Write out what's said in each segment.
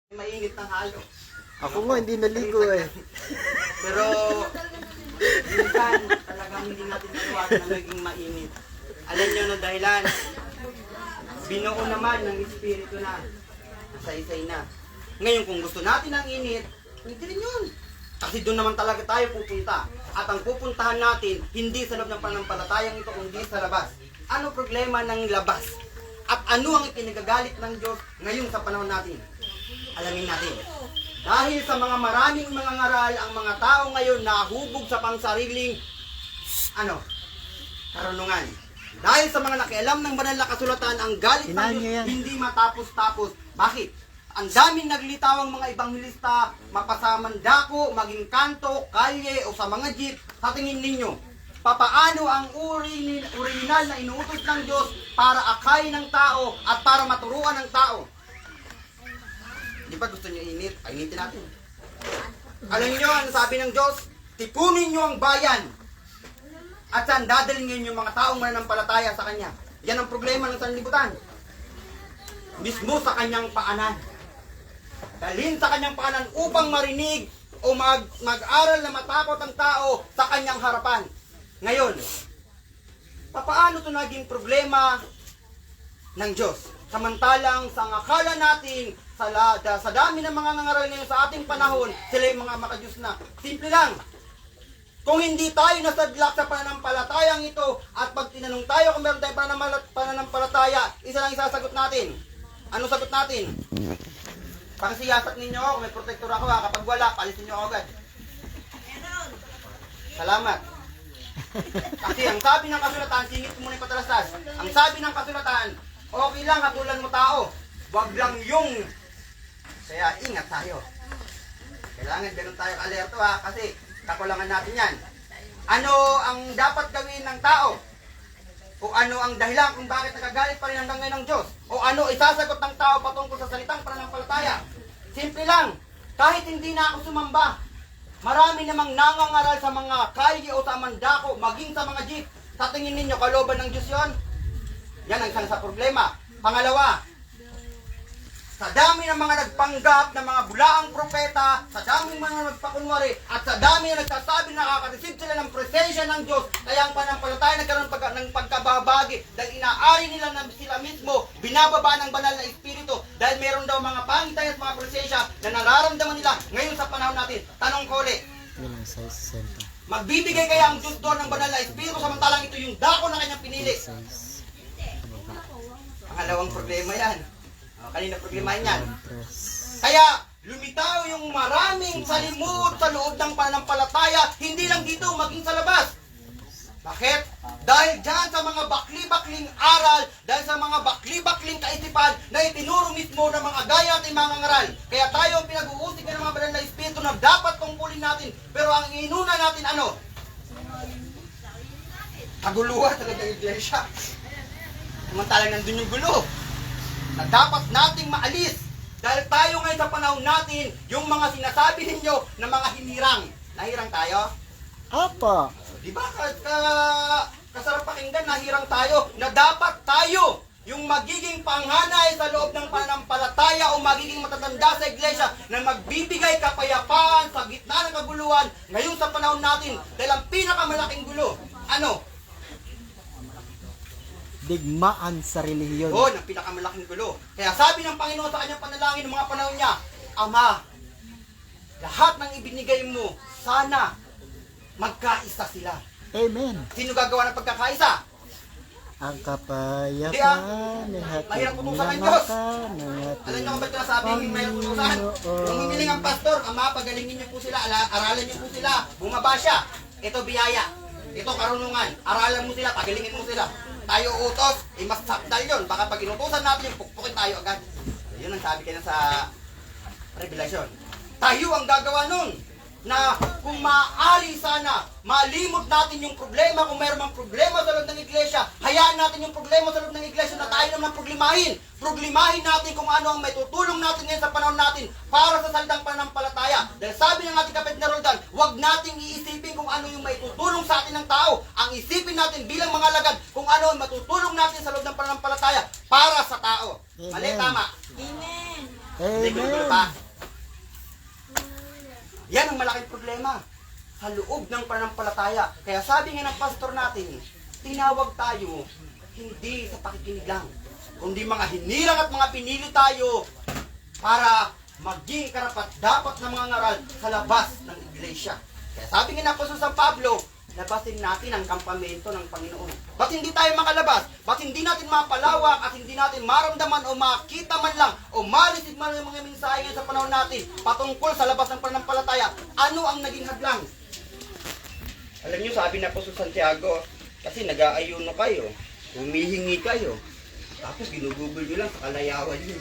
Mainit ng halo. Ako nga, hindi naligo eh. Pero, minsan, talagang hindi natin iwasan na maging mainit. Alam nyo na dahilan, binuo naman ng Espiritu na, nasa-isay na. Ngayon, kung gusto natin ang init, hindi rin yun. Kasi doon naman talaga tayo pupunta. At ang pupuntahan natin, hindi sa loob ng pananampalatayang ito, kundi sa labas. Ano problema ng labas? At ano ang ipinagagalit ng Diyos ngayon sa panahon natin? Alamin natin. Dahil sa mga maraming mga ngaral, ang mga tao ngayon nahubog sa pangsariling karunungan. Dahil sa mga nakialam ng banal na kasulatan, ang galit ng Diyos hindi matapos-tapos. Bakit? Ang daming naglitawang mga ibanghilista, mapasaman dako, maging kanto, kalye o sa mga jeep. Sa tingin ninyo, papaano ang original na inuutos ng Diyos para akayin ng tao at para maturuan ng tao? Di ba gusto niyo init? Ay, initin natin. Alam niyo, ano sabi ng Diyos? Tipunin niyo ang bayan. At saan dadalhin yung mga taong mananampalataya sa Kanya. Yan ang problema ng sanlibutan. Mismo sa Kanyang paanan. Dalhin sa Kanyang paanan upang marinig o mag-aral na matakot ang tao sa Kanyang harapan. Ngayon, papaano ito naging problema ng Diyos? Samantalang sa akala natin, sa dami ng mga nangaral ngayon sa ating panahon, sila yung mga makadiyos na. Simple lang. Kung hindi tayo nasadlak sa pananampalatayang ito, at pag tinanong tayo kung meron tayong pananampalataya, isa lang isasagot natin. Ano sagot natin? Pangsiyasat ninyo ako, may protector ako ha. Kapag wala, palisin nyo ako agad. Salamat. Kasi ang sabi ng kasulatan, singit mo muna yung patalastas. Ang sabi ng kasulatan, okay lang, hatulan mo tao. Wag lang yung... Kaya ingat tayo. Kailangan ganun tayo alerto ha, kasi kakulangan natin yan. Ano ang dapat gawin ng tao? O ano ang dahilan kung bakit nagagalit pa rin hanggang ngayon ng Diyos? O ano isasagot ng tao patungkol sa salitang pananampalataya? Simple lang, kahit hindi na ako sumamba, marami namang nangangaral sa mga kalye o sa mandako, maging sa mga jeep. Sa tingin ninyo, kalooban ng Diyos yon? Yan ang isa sa problema. Pangalawa, sa dami ng mga nagpanggap ng mga bulaang propeta, sa dami ng mga nagpakunwari, at sa dami na nagsasabi na nakaka-receive sila ng presensya ng Diyos, kaya ang pananampalataya nagkaroon ng pagkababagi dahil inaari nila na sila mismo binababa ng banal na Espiritu dahil meron daw mga pangitan at mga presensya na nararamdaman nila ngayon sa panahon natin. Tanong ko ulit, magbibigay kaya ang Diyos doon ng banal na Espiritu samantalang ito yung dako na kanyang pinili? Pangalawang problema yan. Kanina problemahin yan. Kaya lumitaw yung maraming salimut sa loob ng pananampalataya, hindi lang dito, maging sa labas. Bakit? Dahil dyan sa mga bakli-bakling aral, dahil sa mga bakli-bakling kaisipan na itinuro mismo ng mga gaya at mga ngaral. Kaya tayo ang pinag-uusig ng mga banal na Espiritu na dapat tungkulin natin. Pero ang inuna natin ano? Kaguluhan talaga ng iglesia. Samantalang nandun yung gulo na dapat nating maalis dahil tayo ngayon sa panahon natin yung mga sinasabi ninyo na mga hinirang. Nahirang tayo? Apa? Di ba kasarap pakinggan, nahirang tayo na dapat tayo yung magiging panghanay sa loob ng pananampalataya o magiging matatanda sa iglesia na magbibigay kapayapaan sa gitna ng kaguluhan ngayon sa panahon natin dahil ang pinakamalaking gulo, ano? Digmaan sa relihiyon. Yun, ang pinakamalaking gulo. Kaya sabi ng Panginoon sa kanyang panalangin ng mga panahon niya, Ama, lahat ng ibinigay mo, sana magkaisa sila. Amen. Sino gagawa ng pagkakaisa? Ang kapayapaan ni mahirap putusan ng Diyos. Alam niyo kung ba't nasabing mahirap putusan? Yung hiniling ang pastor, Ama, pagalingin niyo po sila, aralan niyo po sila, bumaba siya. Ito biyaya, ito karunungan, aralan mo sila, pagalingin mo sila. Tayo utos, mas sakdal yun. Baka pag inutusan natin yung pukpukin tayo agad. Yun ang sabi kaya sa Revelation. Tayo ang gagawa nun. Na kung maaari sana, malimot natin yung problema. Kung mayroon mang problema sa loob ng iglesia, hayaan natin yung problema sa loob ng iglesia na tayo naman problemahin. Problemahin natin kung ano ang may tutulong natin ngayon sa panahon natin para sa salitang pananampalataya. Dahil sabi ng ating kapatid na Roldan, huwag nating iisipin kung ano yung may tutulong sa atin ng tao. Ang isipin natin bilang mga lagad kung ano ang matutulong natin sa loob ng pananampalataya para sa tao. Mali, tama? Amen. Amen. gulo pa. Yan ang malaking problema sa loob ng pananampalataya. Kaya sabi nga ng pastor natin, tinawag tayo hindi sa pakikinig lang, kundi mga hinirang at mga pinili tayo para maging karapat-dapat na mga ngaral sa labas ng iglesia. Kaya sabi nga ng apostol San Pablo, labasin natin ang kampamento ng Panginoon. Ba't hindi tayo makalabas? Ba't hindi natin mapalawak at hindi natin maramdaman o makita man lang o malisig man yung mga mensahe ngayon sa panahon natin patungkol sa labas ng pananampalataya? Ano ang naging hadlang? Alam niyo, sabi na po sa Santiago, kasi nag-aayuno kayo, humihingi kayo, tapos ginugugol nyo lang sa kalayawan nyo.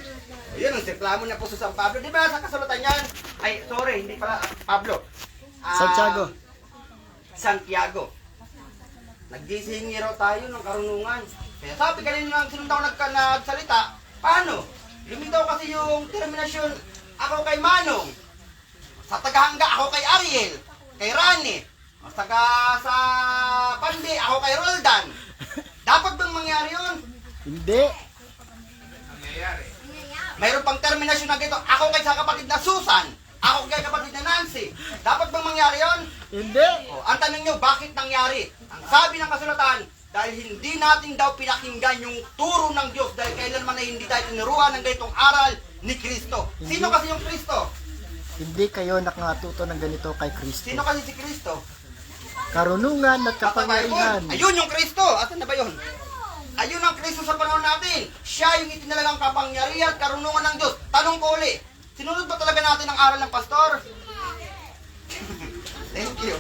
O yun, ang reklamo na po sa San Pablo. Di ba sa kasulatan yan? Ay, sorry, hindi pala Pablo. Santiago. Nagsisingi raw tayo ng karunungan. Kaya sabi kanina ng sinundaw nagsalita, paano? Lumitaw kasi yung terminasyon, ako kay Manong. Sa tagahangga, ako kay Ariel. Kay Rani. Sa Pandi, ako kay Roldan. Dapat bang mangyari yun? Hindi. Mayroon pang terminasyon na gito, ako kay sa kapatid na Susan. Ako kay kapatid na Nancy. Dapat bang mangyari yun? Hindi. O, ang tanong nyo, bakit nangyari? Ang sabi ng kasulatan, dahil hindi natin daw pinakinggan yung turo ng Diyos dahil kailanman na hindi tayo tinuruan ng ganitong aral ni Kristo. Sino kasi yung Kristo? Hindi kayo nakatuto ng ganito kay Kristo. Sino kasi si Kristo? Karunungan at kapangyarihan. Ayun yung Kristo. Asan na ba yun? Ayun ang Kristo sa panahon natin. Siya yung itinalagang kapangyarihan at karunungan ng Diyos. Tanong ko uli, sinunod ba talaga natin ang aral ng pastor? Thank you.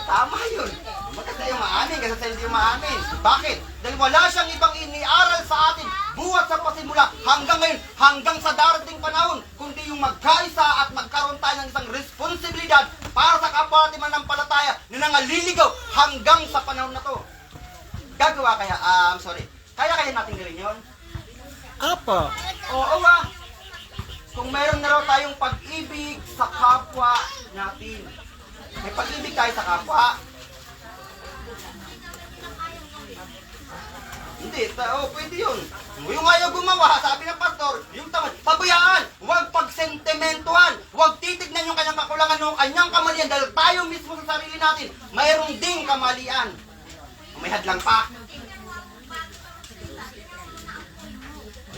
Tama yun. Maganda yung maamin kasi sa hindi yung maamin. Bakit? Dahil wala siyang ibang iniaral sa atin buhat sa pasimula hanggang ngayon, hanggang sa darating panahon, kundi yung magkaisa at magkaroon tayo ng isang responsibilidad para sa kapwa natin mananampalataya na nangaliligaw hanggang sa panahon na to. Gagawa kaya, kaya natin gawin yun? Apa. Oo ba? Kung mayroon na raw tayong pag-ibig sa kapwa natin. May pag-ibig tayo sa kapwa. Hindi, pwede yun. Yung ayaw gumawa, sabi ng pastor, yung tamad, pabayaan, huwag pagsentimentuhan, huwag titignan yung kanyang kakulangan ng kanyang kamalian dahil tayo mismo sa sarili natin, mayroong ding kamalian. May hadlang pa.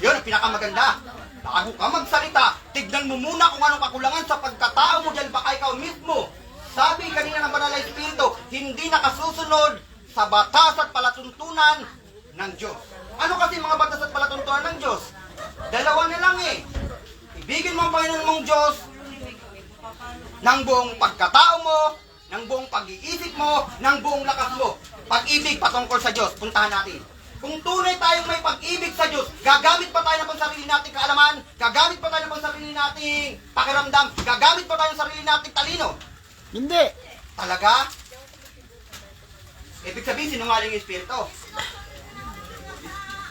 Yun ang pinakamaganda. Bago ka magsalita, tignan mo muna kung anong kakulangan sa pagkatao mo dahil baka ikaw mismo. Sabi kanina ng Banal na Espiritu, hindi nakasusunod sa batas at palatuntunan ng Diyos. Ano kasi mga batas at palatuntunan ng Diyos? Dalawa na lang eh. Ibigin mo ang Panginoon mong Diyos ng buong pagkatao mo, ng buong pag-iisip mo, ng buong lakas mo. Pag-ibig patungkol sa Diyos, puntahan natin. Kung tunay tayong may pag-ibig sa Diyos, gagamit pa tayo ng pansarili nating kaalaman, gagamit pa tayo ng pansarili nating pakiramdam, gagamit pa tayo ng sarili nating talino. Hindi. Talaga? Ibig sabihin, sinungaling yung Espiritu.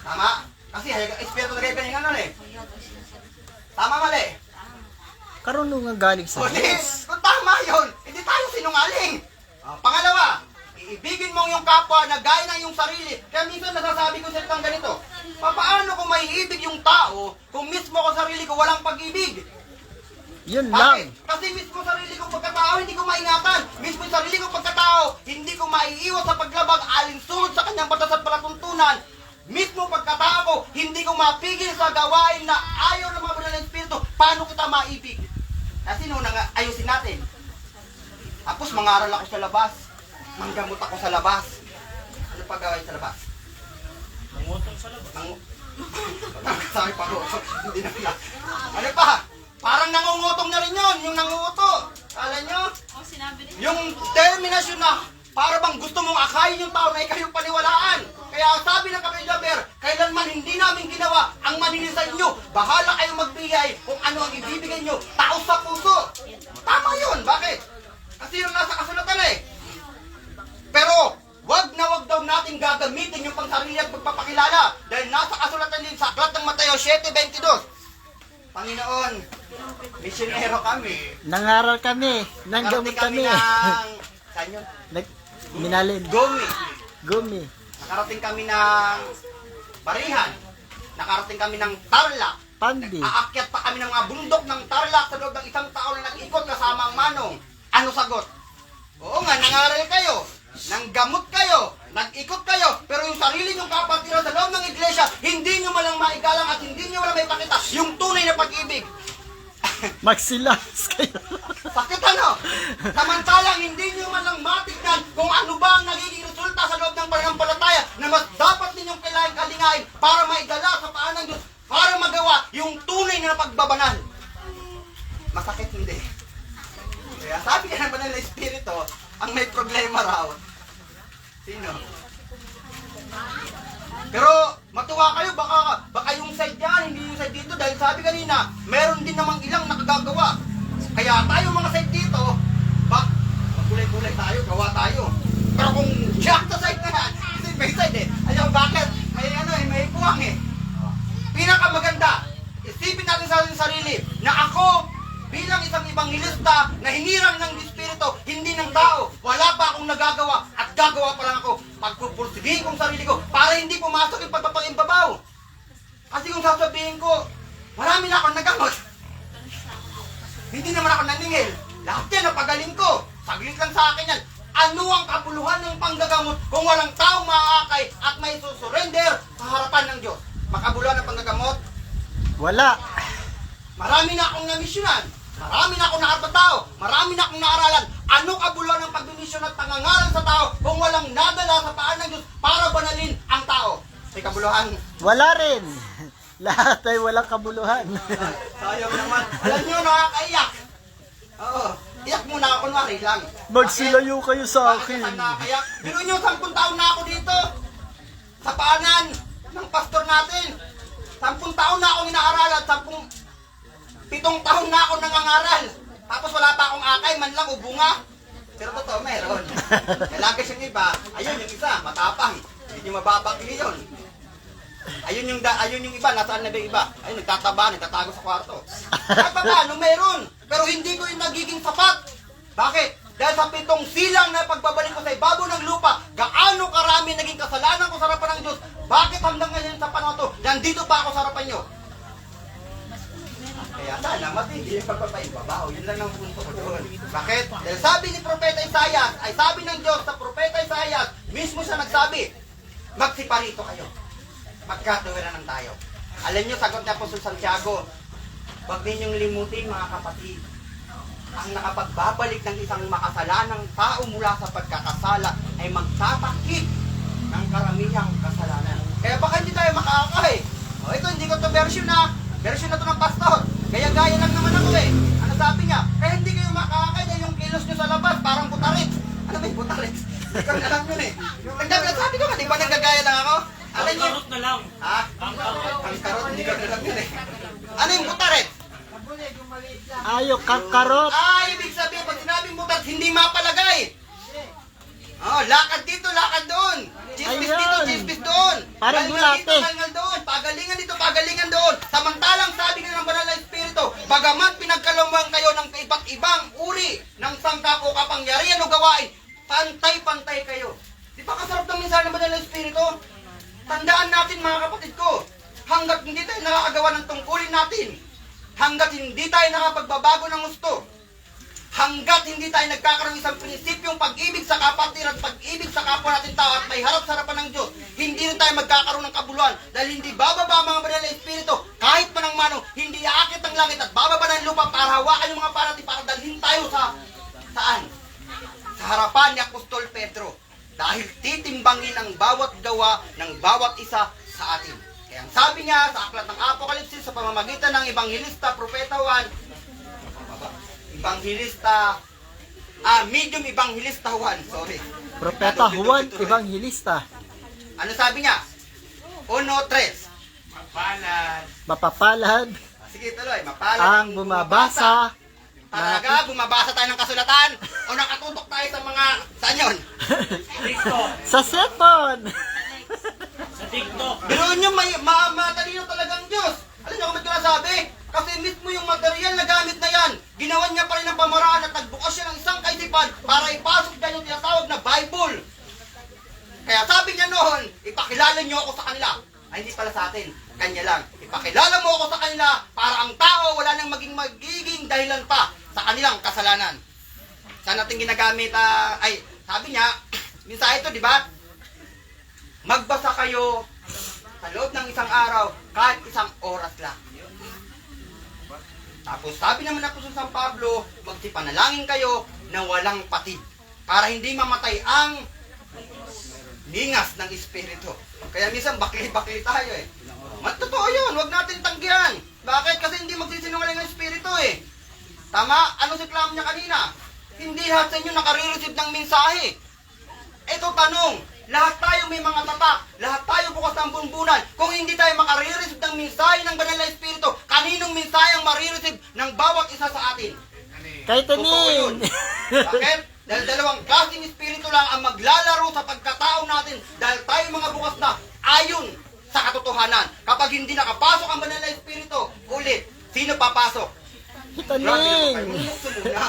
Tama? Kasi Espiritu na kayo kaningan nun eh. Tama mali? Karunungan galing sa Diyos. Kung tama yun, hindi tayo sinungaling. Pangalawa, iibigin mo yung kapwa na gaya ng iyong sarili. Kaya minsan nasasabi ko sa itang ganito, paano ko maiibig yung tao kung mismo ko sarili ko walang pag-ibig? Yun Bakit? lang. Kasi mismo sarili kong pagkatao, hindi ko maingatan. Mismo sarili kong pagkatao, hindi ko maiiwas sa paglabag alinsunod sa kanyang batas at palatuntunan. Mismo pagkatao ko, hindi ko mapigil sa gawain na ayaw ng mga banal na Espiritu. Paano kita maibig? Kasi nung ayusin natin. Tapos mangaral ako sa labas. Manggamot ako sa labas. Ano pa gawin sa labas? Mangutong sa labas. Sabi pa ko, hindi na pala. Ano pa? Parang nangungutong na rin yun, yung nanguuto. Kala nyo? Yung terminasyon na para bang gusto mong akayin yung tao na ikaw yung paniwalaan. Kaya sabi ng Kapitán Jaber, kailanman hindi namin ginawa ang manili sa inyo. Bahala kayong magbigay kung ano ang ibibigay nyo. Tao sa puso. Tama yun. Bakit? Kasi yung nasa kasulatan eh. Pero, wag daw natin gagamitin yung pangsarili at pagpapakilala. Dahil nasa kasulatan din sa aklat ng Mateo 7:22. Panginoon, misyonero kami. Nangaral kami. Nanggamot kami. Saan yun? Minalin. Gumi. Nakarating kami ng Barihan. Nakarating kami ng Tarlac. Pandi. Aakyat pa kami ng mga bundok ng Tarlac sa loob ng isang taon na nag-ikot kasama ang manong. Ano sagot? Oo nga, nangaral kayo, nanggamot kayo, nag-ikot kayo, pero yung sarili nyong kapatiran sa loob ng iglesia, hindi nyo malang maigalang at hindi nyo malang maipakita yung tunay na pag-ibig. Magsilas kayo. Sakit ano? Samantalang hindi nyo man lang matignan kung ano ba ang nagiging resulta sa loob ng pananampalataya na mas dapat ninyong kailangan kalingain para maidala sa paan ng Diyos, para magawa yung tunay na pagbabanal. Masakit hindi. Kaya sabi ka ng banal na espiritu, ang may problema raw. Sino? Pero matuwa kayo, baka yung side dyan, hindi yung side dito, dahil sabi kanina, meron din namang ilang nakagagawa. Kaya tayo mga side dito, magkulay-kulay tayo, gawa tayo. Pero kung jack sa side na yan, kasi may side eh. Alam bakit? May puwang eh. Pinakamaganda, isipin natin sa ating sarili, na ako, bilang isang ibanghilista na hinirang ng Espiritu, hindi ng tao, wala pa akong nagagawa at gagawa pa lang ako. Pagpupursigihin kong sarili ko para hindi pumasok yung pagpapangimbabaw. Kasi kung sasabihin ko, marami na akong nagamot. Hindi naman ako naningil. Lahat yan napagaling ko. Saglit lang sa akin yan. Ano ang kapuluhan ng panggagamot kung walang taong maaakay at may susurrender sa harapan ng Diyos? Makabuluhan ng panggagamot? Wala. Marami na akong namisyonan. Marami na akong nakapatao. Marami na akong naaralan. Ano kabuluhan ng pagmimisyon at pangangaral sa tao kung walang nadala sa paan ng Diyos para banalin ang tao? May kabuluhan. Wala rin. Lahat ay walang kabuluhan. Sayang naman. Alam nyo, nakakaiyak. Oo. Iyak muna ako, kunwari lang. Magsilayo kayo sa Bakit akin. ako nakakaiyak? Pero nyo, 10 taon na ako dito. Sa paanan ng pastor natin. 10 taon na akong inaaral at 7 taon na ako nangangaral. Tapos wala pa akong akay, man lang o bunga. Pero totoo, meron. Kailangan siyang iba. Ayun yung isa, matapang. Hindi nyo mababakli yun. Ayun yung iba, nasaan na ba yung iba? Ayun, nagtataba, nagtatago sa kwarto. Kahit pa paano, meron. Pero hindi ko yung nagiging sapat. Bakit? Dahil sa 7 silang na pagbabalik ko sa ibabaw ng lupa, gaano karami naging kasalanan ko sa harapan ng Diyos. Bakit hanggang ngayon sa panahon to, nandito pa ako sa harapan nyo? Kaya sana matigil yung pagpapaibabaw. Yun lang ang punto ko doon. Bakit? Dahil sabi ni Propeta Isaias, ay sabi ng Diyos sa Propeta Isaias, mismo siya nagsabi, magsiparito kayo. Magkatuwiran ng tayo. Alam nyo, sagot ni Apostol Santiago, huwag ninyong limutin mga kapatid, ang nakapagbabalik ng isang makasalanang tao mula sa pagkakasala ay magtatakip ng karamihang kasalanan. Kaya baka hindi tayo makakay. O ito, hindi ko to version na to ng pastor. Kaya gaya lang naman ako eh. Ano sabi niya? Kaya hindi kayo makakay dahil yung kilos nyo sa labas, parang butarit. Ano ba yung butarit? Hindi ko alam yun eh. Sabi ko nga, di ba nanggagaya lang ako? Alam niyo? Karot na lang. Ha? Ang karot, hindi ko alam yun eh. Ano yung butarit? Ayo, kakarot. Ibig sabihin, pag sinabing butat, hindi mapalagay. Lakad dito, lakad doon. Chismis dito, Ayun. chismis doon. Parang Galngal dito, bulate. galngal doon. Pagalingan dito, pagalingan doon. Samantalang sabi nga ng banal na espiritu, bagaman pinagkalumuhan kayo ng iba't ibang uri ng sangka o kapangyarihan o gawain, pantay-pantay kayo. Di ba kasarap ng minsan ng banal na espiritu? Tandaan natin mga kapatid ko, hanggat hindi tayo nakakagawa ng tungkulin natin, hanggat hindi tayo nakapagbabago ng gusto, hanggat hindi tayo nagkakaroon ng isang prinsipyong pag-ibig sa kapatiran at pag-ibig sa kapwa natin tao at may harap sa harapan ng Diyos, hindi rin tayo magkakaroon ng kabuluhan dahil hindi bababa mga banal na espiritu kahit pa ng manong, hindi aakit ang langit at bababa ng lupa para hawakan yung mga parating para dalhin tayo saan? Sa harapan ni Apostol Pedro dahil titimbangin ang bawat gawa ng bawat isa sa atin. Kaya ang sabi niya sa aklat ng Apokalipsis sa pamamagitan ng Ebanghilista, Propeta Juan, medium Ebanghilista Juan, sorry. Propeta Juan Evangelista. Ano sabi niya? 1:3. Mapapalad Sige tuloy, mapalad ang bumabasa. Talaga, bumabasa tayo ng kasulatan o nakatutok tayo sa mga, saan yun? TikTok. Sa cellphone. Sa TikTok. Pero nyo, matalino talagang Diyos. Alam niyo kung ba't ko nasabi? Kasi mismo yung material na gamit na yan, ginawa niya pa rin ang pamaraan at nagbukas siya ng isang kaisipan para ipasok dyan yung tinatawag na Bible. Kaya sabi niya noon, ipakilala niyo ako sa kanila. Ay, hindi pala sa atin. Kanya lang. Ipakilala mo ako sa kanila para ang tao wala nang magiging dahilan pa sa kanilang kasalanan. Saan natin ginagamit, sabi niya, minsan ito, di ba? Magbasa kayo sa loob ng isang araw, kahit isang oras lang. Tapos sabi naman ako sa San Pablo, magsipanalangin kayo na walang patid para hindi mamatay ang ningas ng Espiritu. Kaya minsan bakli-bakli tayo eh. Totoo yun, huwag natin tanggihan. Bakit? Kasi hindi magsisinungaling ang Espiritu eh. Tama? Ano si Clam niya kanina? Hindi lahat sa inyo nakare-receive ng mensahe. Ito tanong, lahat tayo may mga tatak, lahat tayo bukas ng bunbunan. Kung hindi tayo makare-receive ng mensahe ng Banal na Espiritu, kaninong mensahe ang marireceive ng bawat isa sa atin? Kay Totoo yun. Tanin! Bakit? Dahil dalawang klaseng espiritu lang ang maglalaro sa pagkatao natin dahil tayo mga bukas na ayon sa katotohanan. Kapag hindi nakapasok ang Banal na Espiritu, ulit, sino papasok? Grabe naman kayo. Tanin! Bumukso muna.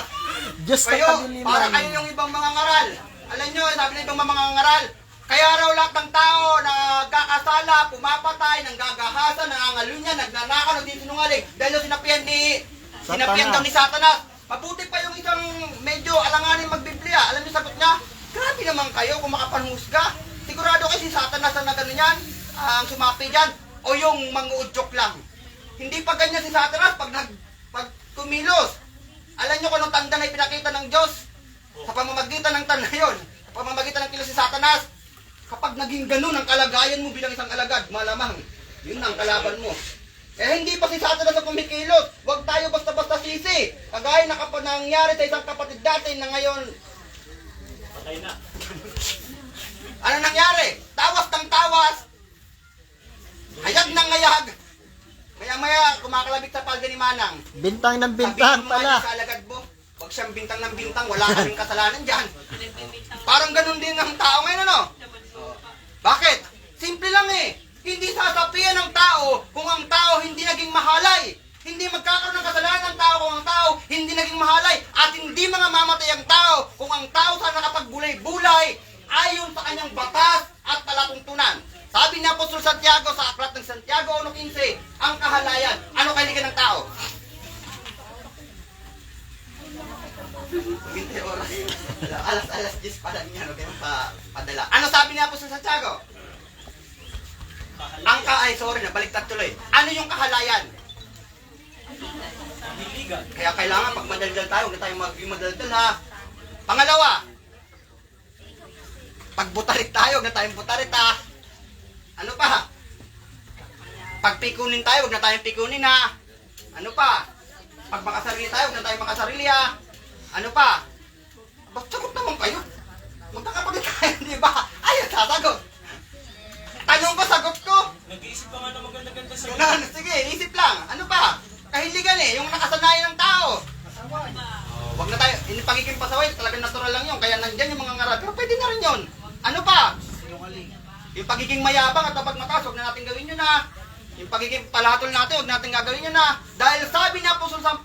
Diyos sa Kayo, kadiliman. para kayo yung ibang mga ngaral. Alam nyo, sabi ng ibang mga ngaral, kaya raw lahat ng tao na nagkakasala, pumapatay, nanggagahasa, nangangalunya, nagnanakaw, nagsisinungaling, dahil yung sinapian daw ni Satanas. Mabuti pa yung isang medyo alanganin magbiblia. Alam niyo sagot niya? Grabe naman kayo kung makapanghusga. Sigurado kayo si Satanas ang nagano niyan, ang sumapi dyan, o yung manguudyok lang. Hindi pa ganyan si Satanas pag kumilos. Alam niyo kung anong tanda na ipinakita ng Diyos sa pamamagitan ng tanda yun, sa pamamagitan ng kilos si Satanas. Kapag naging ganun ang kalagayan mo bilang isang alagad, malamang yun ang kalaban mo. Eh hindi pa si Satanas ang kumikilos. Huwag tayo basta-basta sisi. Kagaya na kapag nangyari sa isang kapatid dati na ngayon, Patay na. ano nangyari? Tawas ng tawas. Hayag ng hayag. Maya-maya kumakalabit sa palda ni Manang. Bintang ng bintang Sabihin mo nga pala. sa alagad mo, huwag siyang bintang ng bintang, wala kaming kasalanan dyan. Parang ganun din ang tao ngayon, ano? Bakit? Simple lang eh. Hindi sasapian ng tao kung ang tao hindi naging mahalay. Hindi magkakaroon ng kasalanan ng tao kung ang tao hindi naging mahalay. At hindi mga mamatay ang tao kung ang tao sa nakapagbulay-bulay ayon sa kanyang batas at palatuntunan. Sabi ni Apostol Santiago sa Aklat ng Santiago 1:15, ang kahalayan. Ano kailigan ng tao? 20 oras. Alas 10 pa lang yan. Okay, padala. Ano sabi ni Apostol Santiago? Baliktad tuloy. Ano yung kahalayan? Diligan. Kaya kailangan pag madaldal tayo, huwag na tayong maging madaldal ha. Pangalawa, pag butarit tayo, huwag na tayong butarit ha. Ano pa? Pag pikunin tayo, huwag na tayong pikunin ha. Ano pa? Pag makasarili tayo, huwag na tayong makasarili ha. Ano pa? Ba't sagot naman kayo? Magkakapagod tayo, di ba? Ayun, sasagot. Tanong ko, sagot ko. Nag-iisip pa nga na maganda-ganda sa Sige, isip lang. Ano pa? Kahiligan eh, yung nakasanayan ng tao. Wag na tayo, yung pagiging pasaway, talagang natural lang yun. Kaya nandyan yung mga ngaral. Pero pwede na rin yun. Ano pa? Yung pagiging mayabang at kapag mataas, huwag na natin gawin yun na. Yung pagiging palahatol natin, huwag natin gagawin yun na. Dahil sabi niya po sa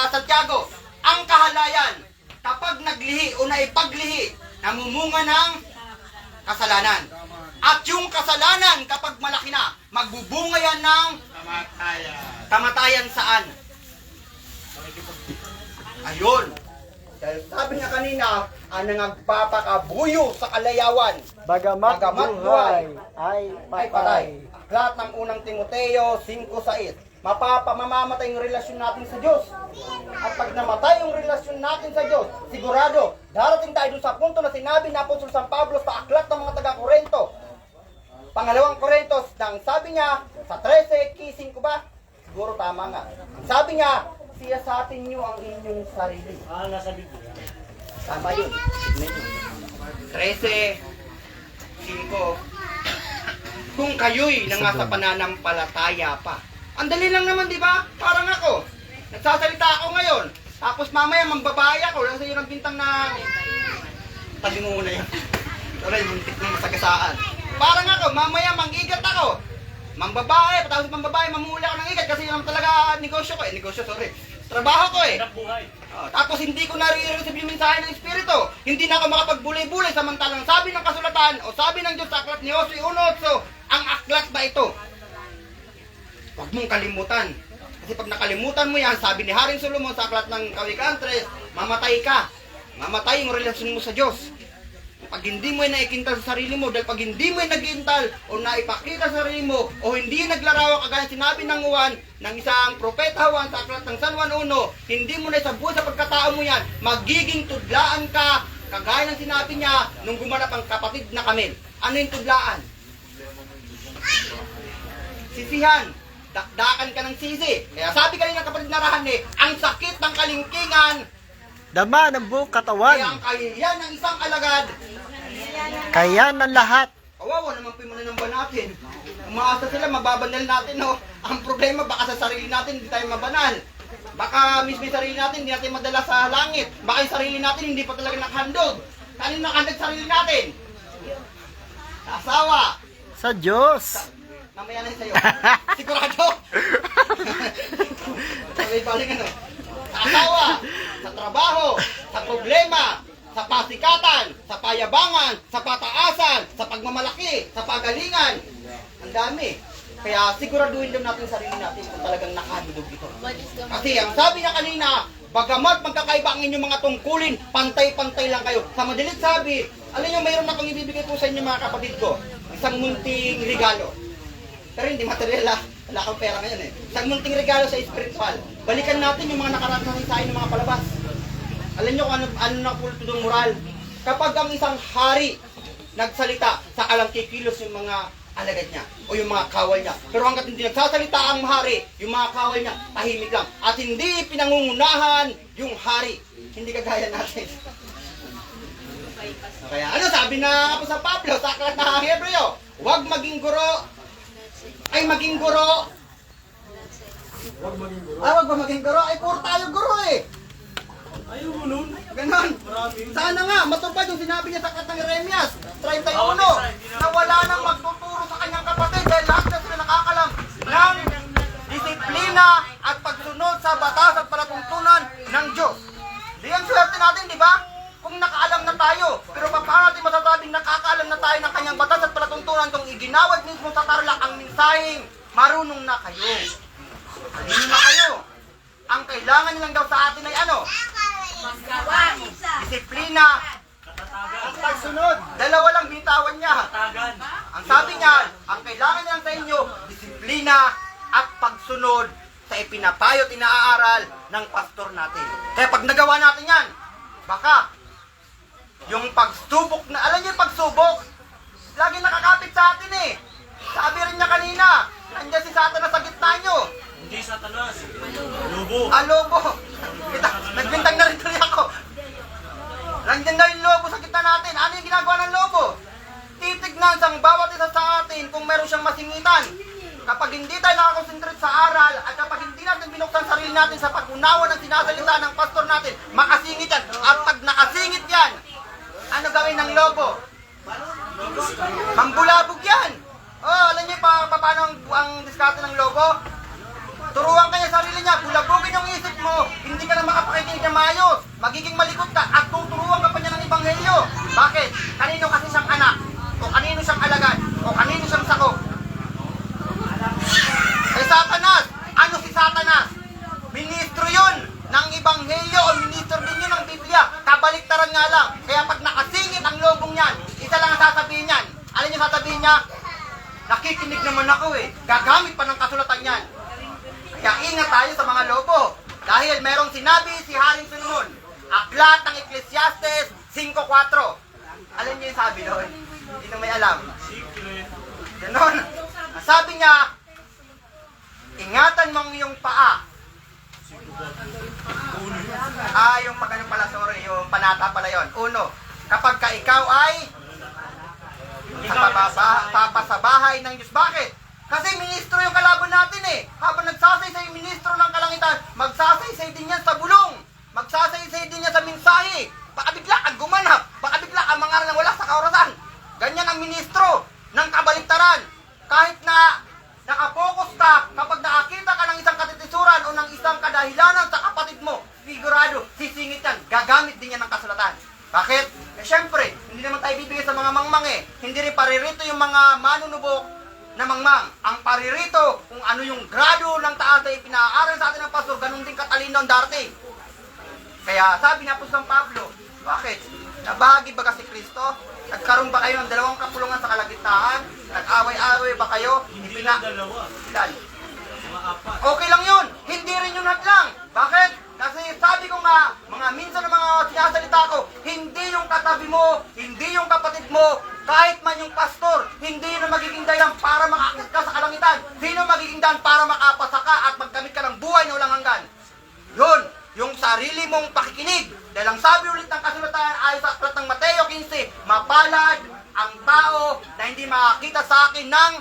Santiago, ang kahalayan, kapag naglihi o naipaglihi, namumunga ng kasalanan. At yung kasalanan, kapag malaki na, magbubunga yan ng kamatayan saan? Ayun. Dahil sabi niya kanina, ang nagpapakabuyo sa kalayawan, Bagamat buhay ay ay patay. patay. Aklat ng unang Timoteo 5:6. Mamamatay yung relasyon natin sa Diyos. At pag namatay yung relasyon natin sa Diyos, sigurado, darating tayo dun sa punto na sinabi na Apostol San Pablo sa aklat ng mga taga-Korento. Pangalawang Korintos, nang sabi niya, sa 13:5 ba? Siguro tama nga. Sabi niya, siyasatin niyo ang inyong sarili. nasa Biblia. Tama yun. Tignan nyo. 13:5. Kung kayo'y nangasa pananampalataya pa. Ang dali lang naman, di ba? Parang ako. Nagsasalita ako ngayon. Tapos mamaya mambabae ako. Lang sa iyo ng bintang na... Tabi mo muna yun. Aray, muntik ng masagasaan. Parang ako, mamaya mangigat ako. Mambabae, patapos mambabae, mamuli ako ng igat kasi yun ang talaga negosyo ko. Trabaho ko eh. Hirap buhay. Tapos hindi ko naririnig yung mensahe ng Espiritu. Hindi na ako makapagbulay-bulay samantalang sabi ng kasulatan o sabi ng Diyos sa aklat ni Josue 1:8, ang aklat na ito Huwag mong kalimutan. Kasi pag nakalimutan mo yan, sabi ni Haring Solomon sa aklat ng Kawikaan 3, mamatay ka. Mamatay yung relasyon mo sa Diyos. Pag hindi mo yung naikintal sa sarili mo, dahil pag hindi mo yung nagintal o naipakita sa sarili mo, o hindi naglarawan kagaya sinabi ng Juan, ng isang propeta Juan sa aklat ng San Juan 1, hindi mo na isabuhay sa pagkatao mo yan, magiging tudlaan ka, kagaya ng sinabi niya nung gumanap ang kapatid na Kamel. Ano yung tudlaan? Sisihan. Dakdakan ka ng sisi. Kaya sabi kanina ng kapatid na Rahane, ang sakit ng kalingkingan, Dama ng buong katawan. kaya ang kahihiyan ng isang alagad, Kaya ng lahat. kawawa naman po yung mananamba natin. Umaasa sila, mababanal natin, no? Ang problema, baka sa sarili natin, hindi tayo mabanal. Baka mismo yung sarili natin, hindi natin madala sa langit. Baka yung sarili natin, hindi pa talaga nakahandog. Kanino nakahandog sarili natin? Sa asawa. Sa Diyos. Mamaya na yun sa'yo. Sigurado. Sabay baling ano. Sa asawa, sa trabaho, sa problema, sa pasikatan, sa payabangan, sa pataasan, sa pagmamalaki, sa pagalingan. Ang dami. Kaya siguraduhin lang natin sa sarili natin kung talagang nakahandog ito. Kasi ang sabi niya kanina, bagamat magkakaiba ang inyong mga tungkulin, pantay-pantay lang kayo. Sa madalit sabi, alam niyo, mayroon akong ibibigay po sa inyo mga kapatid ko. Isang munting regalo. Pero hindi material, wala akong pera ngayon eh. Isang munting regalo sa spiritual. Balikan natin yung mga nakarating sa akin ng mga palabas. Alam niyo kung ano na pultudong moral. Kapag ang isang hari nagsalita, sa alang kikilos yung mga alagad niya o yung mga kawal niya. Pero hanggat hindi nagsasalita ang hari, yung mga kawal niya, tahimik lang. At hindi pinangungunahan yung hari. Hindi kagaya natin. Kaya ano sabi na sa Pablo sa aklat ng Hebreo, huwag maging guro, ay maging guro. Huwag ba maging guro? Ay puro tayo guro eh. Ayaw mo nun. Ganon. Sana nga, matupad yung sinabi niya sa aklat ng Jeremias 31, na wala nang magtuturo sa kanyang kapatid dahil lahat na sila nakakalam ng disiplina at pagsunod sa batas at palatuntunan ng Diyos. Di ang swerte natin, di ba? Kung nakaalam na tayo, pero paano natin masasabing nakakaalam na tayo ng kanyang batas at palatuntunan kung iginawad mismo sa tarlac ang mensaheng marunong na kayo. Marunong na kayo. Ang kailangan nilang daw sa atin ay ano? Disiplina at pagsunod. Dalawa lang bitawan niya. Tagan. Ang sabi niya, ang kailangan nilang sa inyo, disiplina at pagsunod sa ipinapayo at inaaral ng pastor natin. Kaya pag nagawa natin yan, baka yung pagsubok na, alam niyo yung pagsubok, lagi nakakapit sa atin eh. Sabi rin niya kanina, nandiyan si Satanas sa gitna niyo. Hindi Satanas. Lobo. Lobo. Nagbintang na rin tuloy ako. Nandiyan na yung lobo sa gitna natin. Ano yung ginagawa ng lobo? Titignan sa bawat isa sa atin kung meron siyang masingitan. Kapag hindi tayo nakakonsentrate sa aral at kapag hindi natin binuksan sarili natin sa pag-unawa ng sinasalita ng pastor natin, makasingit yan. At pag nakasingit yan, ano gawin ng lobo? Mambulabog yan. Oh, alam niyo pa paano ang diskarte ng lobo? Turuan ka niya sarili niya, bulabugin yung isip mo, hindi ka na makapakikinig na maayos, magiging malikot ka at tuturuan ka pa niya ng ebanghelyo. Bakit? Kanino kasi siyang anak? O kanino siyang alagad? O kanino siyang sakop? Eh Satanas! Ano si Satanas? Ministro yun ng ebanghelyo o ministro din yun ng Biblia. Kabaliktaran nga lang. Kaya pag nakasingit ang lobong yan, isa lang ang sasabihin yan. Alam niyo sasabihin niya? Nakikinig naman ako eh. Gagamit pa ng kasulatan yan. Kaya ingat tayo sa mga lobo. Dahil merong sinabi si Haring Solomon, aklat ng Ecclesiastes 5:4. Alam niyo yung sabi doon? Hindi na may alam. Ganon. Sabi niya, ingatan mo ang iyong paa. Yung pagano pala, sorry, yung panata pala yon. Uno, kapag ka ikaw ay papasabahay ng Diyos. Bakit? Kasi ministro yung kalaban natin eh. Habang nagsasaysay yung ministro ng kalangitan, magsasaysay din yan sa bulong. Magsasaysay din yan sa mensahe. Baka bigla kang gumanap. Baka bigla kang mangaral ng wala sa kaorasan. Ganyan ang ministro ng kabaliktaran. Kahit na nakapokus ka, kapag nakakita ka ng isang katitisuran o ng isang kadahilanan sa kapatid mo, sigurado, sisingit yan. Gagamit din yan ng kasulatan. Bakit? Eh syempre, hindi naman tayo bibigay sa mga mangmang eh. Hindi rin paririto yung mga manunubok na mangmang. Ang paririto, kung ano yung grado ng taas na ipinaaral sa atin ng pastor, ganun din katalino ang darating. Kaya sabi na po sa Pablo, bakit? Nabahagi ba kasi Kristo? Nagkaroon ba kayo ng dalawang kapulungan sa kalagitnaan? Nag-away-away ba kayo? Hindi lang dalawa. Ilan? Mga apat. Okay lang yun. Hindi rin yun hadlang. Bakit? Kasi sabi ko nga, minsan ng mga sinasalita ko, hindi yung katabi mo, hindi yung kapatid mo, kahit man yung pastor, hindi yun ang magiging dahilan para makakit ka sa kalangitan. Sino magiging dahilan para makapasa ka at magkamit ka ng buhay na walang hanggan? Yun, yung sarili mong pakikinig. Dahil ang sabi ulit ng kasulatan ay sa aklat ng Mateo 15, mapalad ang tao na hindi makakita sa akin ng...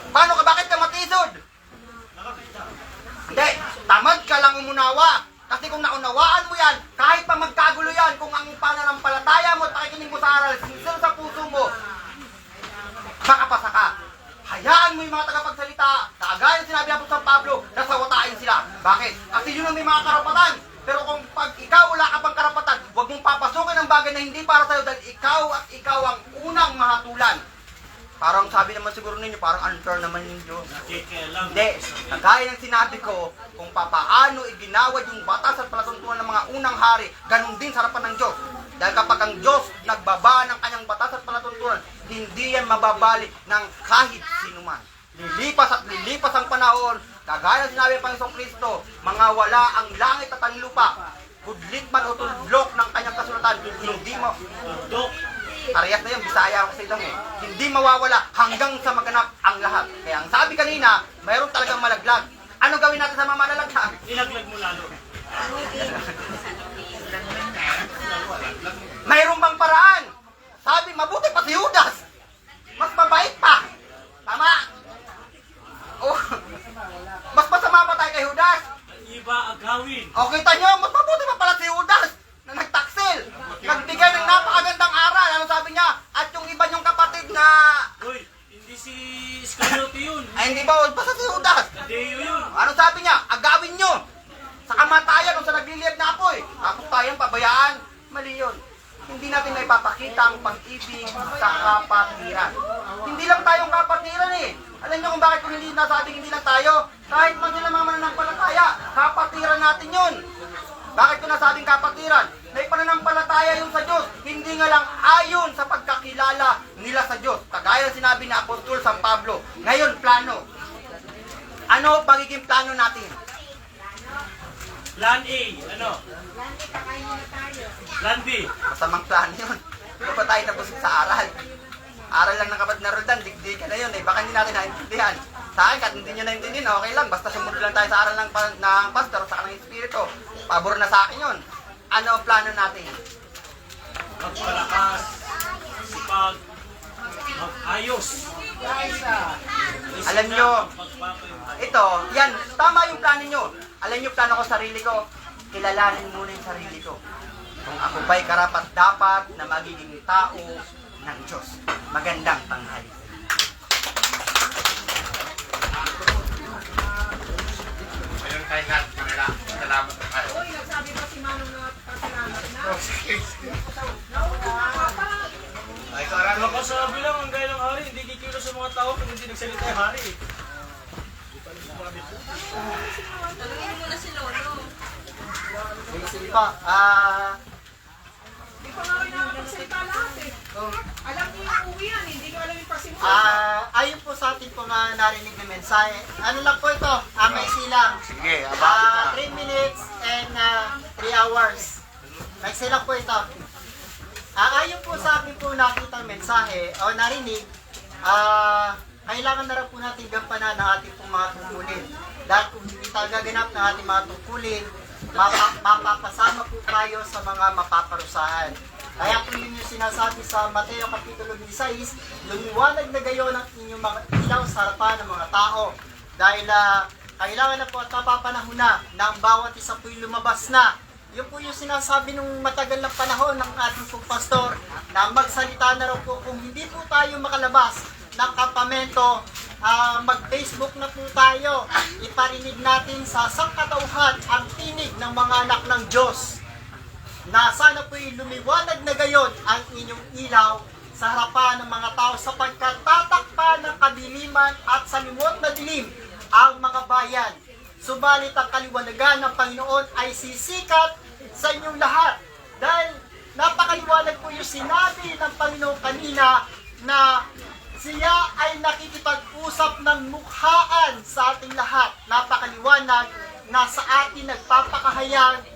paano ka? Bakit ka matisod? Hindi, tamad ka lang umunawa. Kasi kung naunawaan mo yan, kahit pa magkagulo yan, kung ang pananampalataya mo at pakikinig mo sa aral, sincere sa puso mo, makapasa ka. Hayaan mo yung mga tagapagsalita, kagaya sinabi ng Apostol Pablo, nasawatain sila. Bakit? Kasi yun ang may mga karapatan. Pero kung pag ikaw wala ka pang karapatan, huwag mong papasukin ang bagay na hindi para sa'yo dahil ikaw ang unang mahatulan. Parang sabi naman siguro ninyo, parang unfair naman yung Diyos. Nakikialam. Hindi. Kagaya ng sinabi ko, kung papaano iginawad yung batas at palatuntunan ng mga unang hari, ganun din sa harapan ng Diyos. Dahil kapag ang Diyos nagbaba ng kanyang batas at palatuntunan, hindi yan mababali ng kahit sino man. Lilipas at lilipas ang panahon, kagaya ng sinabi ng Panginoong Kristo, mga wala ang langit at ang lupa, kudlit man o tudlok ng kanyang kasulatan, hindi mo... Dok. Parehas na yun, Bisaya ako sa ilong eh. Hindi mawawala hanggang sa maganap ang lahat. Kaya ang sabi kanina, mayroon talagang malaglag. Ano gawin natin sa mga malalaglag? Ilaglag mo lalo. Mayroon bang paraan? Sabi, mabuti pa si Judas. Mas mabait pa. Tama? Oh, mas masama pa tayo kay Judas. Iba agawin. O kita nyo, mas mabuti pa pala si Judas na nagtaksil. Nagbigay ng napakagandang aral. Ano sabi niya? At yung iba niyong kapatid na... Uy, hindi si Iscariote yun. Ay, hindi ba? Basta si Judas. Tadeo yun. Ano sabi niya? Agawin nyo. Sa kamatayan o sa nagliliyab na apoy. Tapos tayong pabayaan. Mali yun. Hindi natin may papakita ang pag-ibig sa kapatiran. Hindi lang tayong kapatiran eh. Alam niyo kung bakit kung hindi nasabing hindi lang tayo? Kahit man sila mga mananampalataya, kapatiran natin yun. Bakit ko nasabing kapatiran? May pananampalataya yun sa Diyos. Hindi nga lang ayon sa pagkakilala nila sa Diyos. Kagaya sinabi ni Apostol San Pablo. Ngayon, plano. Ano pagiging plano natin? Plan A, ano? Plan B. Masamang plano yun. Hindi pa tayo nabusog sa aral. Aral lang ng kapatid na Roldan, digdigan na yun eh. Baka hindi natin naintindihan. Sa akin, kahit hindi nyo naintindihan, okay lang. Basta sumunod lang tayo sa aral ng pastor, sa kanang espiritu. Pabor na sa akin yun. Ano ang plano natin? Magpalakas. Sipag. Mag-ayos. Alam nyo, ito, yan, tama yung plano nyo. Alam nyo, plano ko sarili ko. Kilalanin muna yung sarili ko. Kung ako ba'y karapat dapat na magiging tao ng Diyos. Magandang tanghali. Ayun tayo lahat, kanila. Salamat na kayo. Uy, nagsabi pa si Manong na pasalamat na. Ay, karami. Makasabi lang ang gaya ng hari, hindi kikilos sa mga tao kung hindi nagsalita yung hari. Tanungin mo na si Lolo. Sige pa, Di pa nga rin nakapagsalita lahat eh. Alam niyo yung uwi yan, hindi ko alam yung pasimula. ayon po sa ating mga narinig na mensahe, ano lang po ito, may silang. Sige, abang 3 minutes and 3 hours. May silang po ito. Ayon po sa ating po nakitang mensahe o narinig, kailangan na rin po natin gampanan ng ating pong mga tungkulin. Dahil kung hindi tayo gaganap ng ating mga tungkulin, mapapasama po tayo sa mga mapaparusahan. Kaya po yun yung sinasabi sa Mateo Kapitulo 16, lumiwanag na gayon ang inyong mga ilaw sa harapan ng mga tao. Dahil kailangan na po at napapanahon na ang bawat isa po'y lumabas na. Yun po yung sinasabi nung matagal na panahon ng ating pong pastor na magsalita na raw po kung hindi po tayo makalabas ng kampamento, mag-Facebook na po tayo. Iparinig natin sa sangkatauhan ang tinig ng mga anak ng Diyos na sana po'y lumiwanag na gayon ang inyong ilaw sa harapan ng mga tao sapagkat tatakpan ng kadiliman at salimot na dilim ang mga bayan. Subalit ang kaliwanagan ng Panginoon ay sisikat sa inyong lahat. Dahil napakaliwanag po yung sinabi ng Panginoon kanina na siya ay nakikipag-usap ng mukhaan sa ating lahat. Napakaliwanag na sa atin nagpapakahayag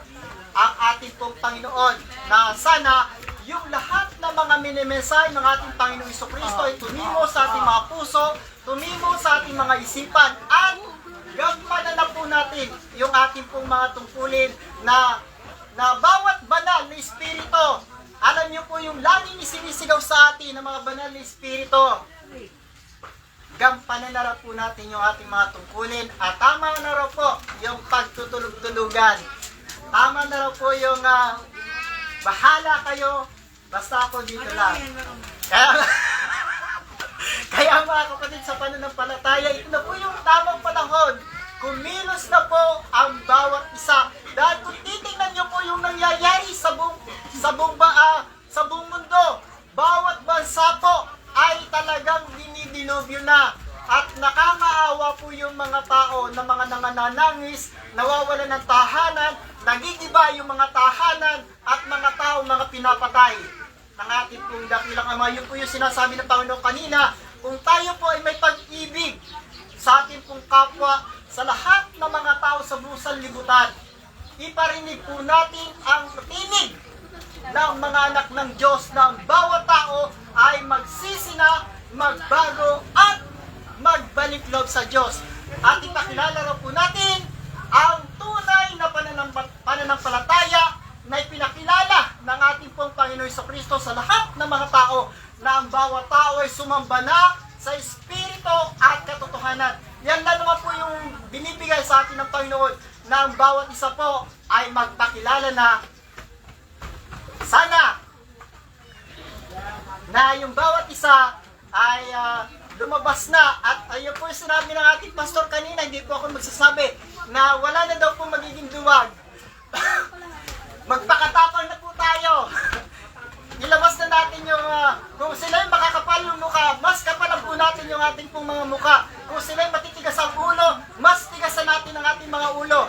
ang ating pong Panginoon na sana yung lahat ng mga minimensahe ng ating Panginoong Jesucristo ay tumimo sa ating mga puso, tumimo sa ating mga isipan, at gampanan na po natin yung ating pong mga tungkulin na bawat banal na espiritu, alam niyo po yung laging isinisigaw sa atin ng mga banal na espiritu, gampanan na raw po natin yung ating mga tungkulin, at tama na raw po yung pagtutulog-tulugan. Tama na raw po yung bahala kayo, basta ako dito lang. Kaya mga kapatid, sa pananampalataya, ito na po yung tamang panahon. Kumilos na po ang bawat isa. Dahil kung titingnan nyo po yung nangyayari sa buong mundo, bawat bansa po ay talagang dinidinubyo na. At nakakaawa po yung mga tao na mga nangananangis, nawawalan ng tahanan, nagigiba yung mga tahanan at mga tao, mga pinapatay ng ating pong dakilang Ama. Yun po yung sinasabi ng Panginoon kanina, kung tayo po ay may pag-ibig sa ating pong kapwa, sa lahat ng mga tao sa buong sanlibutan, iparinig po natin ang tinig ng mga anak ng Diyos na ang bawat tao ay magsisina, magbago at magbalik loob sa Diyos. At ipakilala raw po natin ang tunay na pananampalataya na ipinakilala ng ating pong Panginoon Jesucristo sa lahat ng mga tao, na ang bawat tao ay sumamba na sa Espiritu at katotohanan. Yan na naman po yung binibigay sa atin ng Panginoon, na ang bawat isa po ay magpakilala na sana na yung bawat isa ay lumabas na. At ayun po yung sinabi ng ating pastor kanina, hindi po ako magsasabi na wala na daw po magiging duwag. Magpakatapang na po tayo. Ilabas na natin yung kung sila yung makakapal ng mukha, mas kapalan po natin yung ating pong mga mukha. Kung sila yung matitigas ang ulo, mas tigasan natin ang ating mga ulo.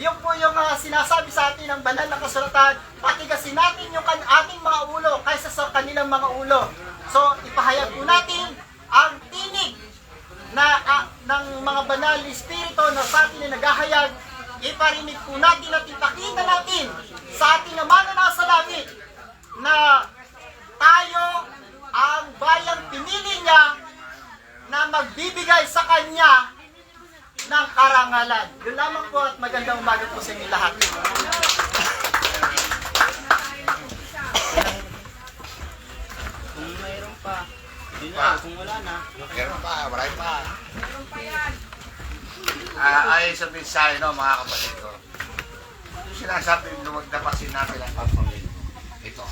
Yun po yung sinasabi sa atin ng banal na kasulatan, patigasin natin yung ating mga ulo kaysa sa kanilang mga ulo. So, ipahayag po natin ang tinig na ng mga banal na espiritu na sa atin na naghahayag. Iparinig po natin at ipakita natin sa ating Ama na nasa langit na tayo ang bayang pinili niya na magbibigay sa kanya ng karangalan. Yun lamang po, at magandang umaga po sa inyo lahat. Kung mayroon pa, yun na, kung wala na. Meron pa, marami pa. Meron pa yan. Ayon sa mensahe, no, mga kapatid ko, yung sinasabi, lumagdapasin natin ang pagpamilya. Ito.